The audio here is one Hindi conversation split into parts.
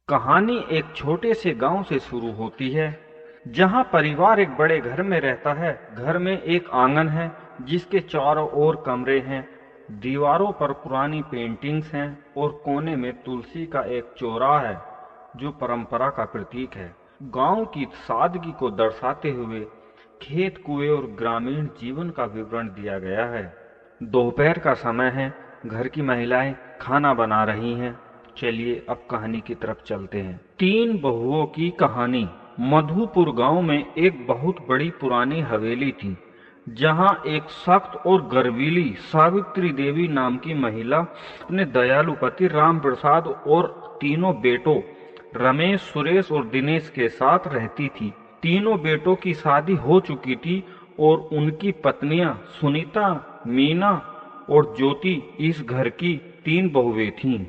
कहानी एक छोटे से गांव से शुरू होती है, जहां परिवार एक बड़े घर में रहता है। घर में एक आंगन है जिसके चारों ओर कमरे हैं। दीवारों पर पुरानी पेंटिंग्स हैं और कोने में तुलसी का एक चौराहा है जो परंपरा का प्रतीक है। गांव की सादगी को दर्शाते हुए खेत, कुएं और ग्रामीण जीवन का विवरण दिया गया है। दोपहर का समय है, घर की महिलाएं खाना बना रही हैं। चलिए अब कहानी की तरफ चलते हैं। तीन बहुओं की कहानी। मधुपुर गांव में एक बहुत बड़ी पुरानी हवेली थी, जहां एक सख्त और गर्वीली सावित्री देवी नाम की महिला अपने दयालु पति राम प्रसाद और तीनों बेटों रमेश, सुरेश और दिनेश के साथ रहती थी। तीनों बेटों की शादी हो चुकी थी और उनकी पत्नियां सुनीता, मीना और ज्योति इस घर की तीन बहुएं थीं।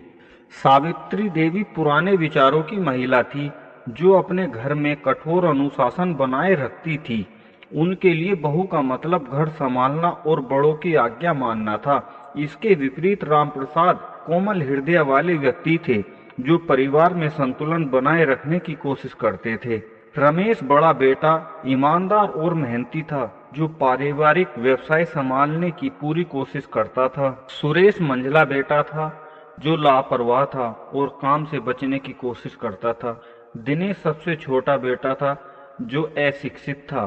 सावित्री देवी पुराने विचारों की महिला थी, जो अपने घर में कठोर अनुशासन बनाए रखती थी। उनके लिए बहू का मतलब घर संभालना और बड़ों की आज्ञा मानना था। इसके विपरीत रामप्रसाद कोमल हृदय वाले व्यक्ति थे, जो परिवार में संतुलन बनाए रखने की कोशिश करते थे। रमेश बड़ा बेटा ईमानदार और मेहनती था, जो पारिवारिक व्यवसाय संभालने की पूरी कोशिश करता था। सुरेश मंझला बेटा था, जो लापरवाह था और काम से बचने की कोशिश करता था। दिनेश सबसे छोटा बेटा था, जो अशिक्षित था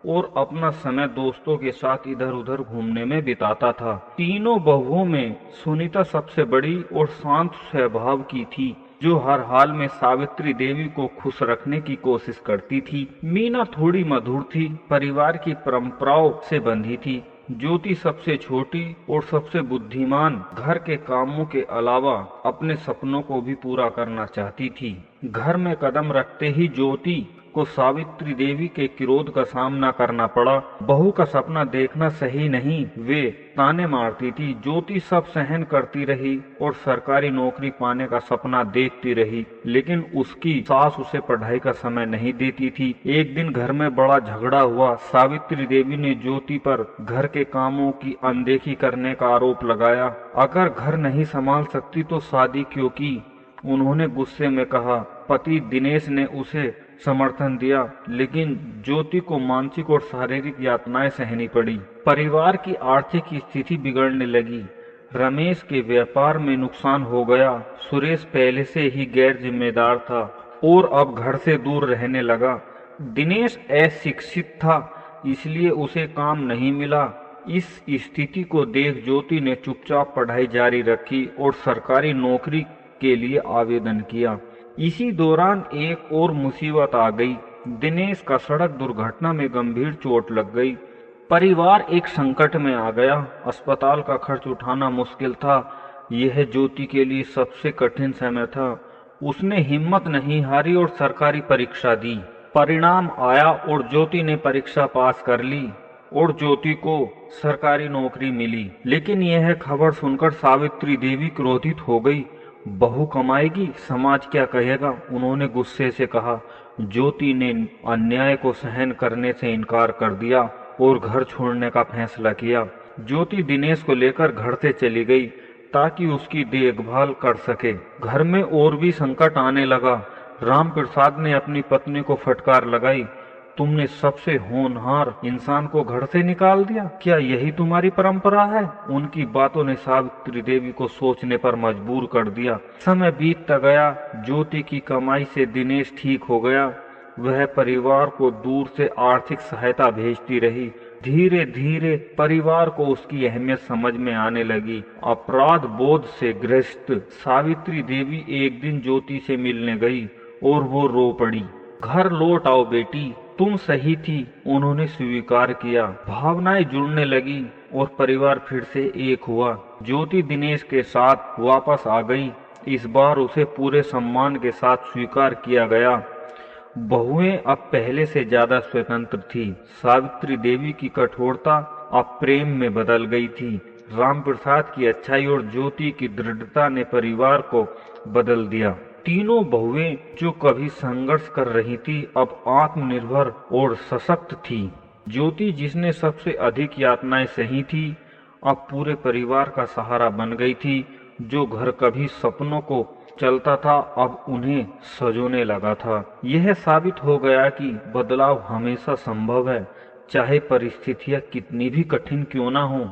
और अपना समय दोस्तों के साथ इधर उधर घूमने में बिताता था। तीनों बहुओं में सुनीता सबसे बड़ी और शांत स्वभाव की थी, जो हर हाल में सावित्री देवी को खुश रखने की कोशिश करती थी। मीना थोड़ी मधुर थी, परिवार की परंपराओं से बंधी थी। ज्योति सबसे छोटी और सबसे बुद्धिमान, घर के कामों के अलावा अपने सपनों को भी पूरा करना चाहती थी। घर में कदम रखते ही ज्योति को सावित्री देवी के क्रोध का सामना करना पड़ा। बहू का सपना देखना सही नहीं, वे ताने मारती थी। ज्योति सब सहन करती रही और सरकारी नौकरी पाने का सपना देखती रही, लेकिन उसकी सास उसे पढ़ाई का समय नहीं देती थी। एक दिन घर में बड़ा झगड़ा हुआ। सावित्री देवी ने ज्योति पर घर के कामों की अनदेखी करने का आरोप लगाया। अगर घर नहीं संभाल सकती तो शादी क्यों की, उन्होंने गुस्से में कहा। पति दिनेश ने उसे समर्थन दिया, लेकिन ज्योति को मानसिक और शारीरिक यातनाएं सहनी पड़ी। परिवार की आर्थिक स्थिति बिगड़ने लगी। रमेश के व्यापार में नुकसान हो गया। सुरेश पहले से ही गैर जिम्मेदार था और अब घर से दूर रहने लगा। दिनेश अशिक्षित था, इसलिए उसे काम नहीं मिला। इस स्थिति को देख ज्योति ने चुपचाप पढ़ाई जारी रखी और सरकारी नौकरी के लिए आवेदन किया। इसी दौरान एक और मुसीबत आ गई। दिनेश का सड़क दुर्घटना में गंभीर चोट लग गई। परिवार एक संकट में आ गया। अस्पताल का खर्च उठाना मुश्किल था। यह ज्योति के लिए सबसे कठिन समय था। उसने हिम्मत नहीं हारी और सरकारी परीक्षा दी। परिणाम आया और ज्योति ने परीक्षा पास कर ली और ज्योति को सरकारी नौकरी मिली। लेकिन यह खबर सुनकर सावित्री देवी क्रोधित हो गई। बहू कमाएगी, समाज क्या कहेगा, उन्होंने गुस्से से कहा। ज्योति ने अन्याय को सहन करने से इनकार कर दिया और घर छोड़ने का फैसला किया। ज्योति दिनेश को लेकर घर से चली गई ताकि उसकी देखभाल कर सके। घर में और भी संकट आने लगा। राम प्रसाद ने अपनी पत्नी को फटकार लगाई। तुमने सबसे होनहार इंसान को घर से निकाल दिया, क्या यही तुम्हारी परंपरा है? उनकी बातों ने सावित्री देवी को सोचने पर मजबूर कर दिया। समय बीतता गया। ज्योति की कमाई से दिनेश ठीक हो गया। वह परिवार को दूर से आर्थिक सहायता भेजती रही। धीरे धीरे परिवार को उसकी अहमियत समझ में आने लगी। अपराध बोध से ग्रस्त सावित्री देवी एक दिन ज्योति से मिलने गई और वो रो पड़ी। घर लौट आओ बेटी, तुम सही थी, उन्होंने स्वीकार किया। भावनाएं जुड़ने लगी और परिवार फिर से एक हुआ। ज्योति दिनेश के साथ वापस आ गई। इस बार उसे पूरे सम्मान के साथ स्वीकार किया गया। बहुएं अब पहले से ज्यादा स्वतंत्र थी। सावित्री देवी की कठोरता अब प्रेम में बदल गई थी। राम प्रसाद की अच्छाई और ज्योति की दृढ़ता ने परिवार को बदल दिया। तीनों बहुएं जो कभी संघर्ष कर रही थी, अब आत्मनिर्भर और सशक्त थी। ज्योति, जिसने सबसे अधिक यातनाएं सही थी, अब पूरे परिवार का सहारा बन गई थी। जो घर कभी सपनों को चलता था अब उन्हें सजोने लगा था। यह साबित हो गया कि बदलाव हमेशा संभव है, चाहे परिस्थितियां कितनी भी कठिन क्यों ना हो।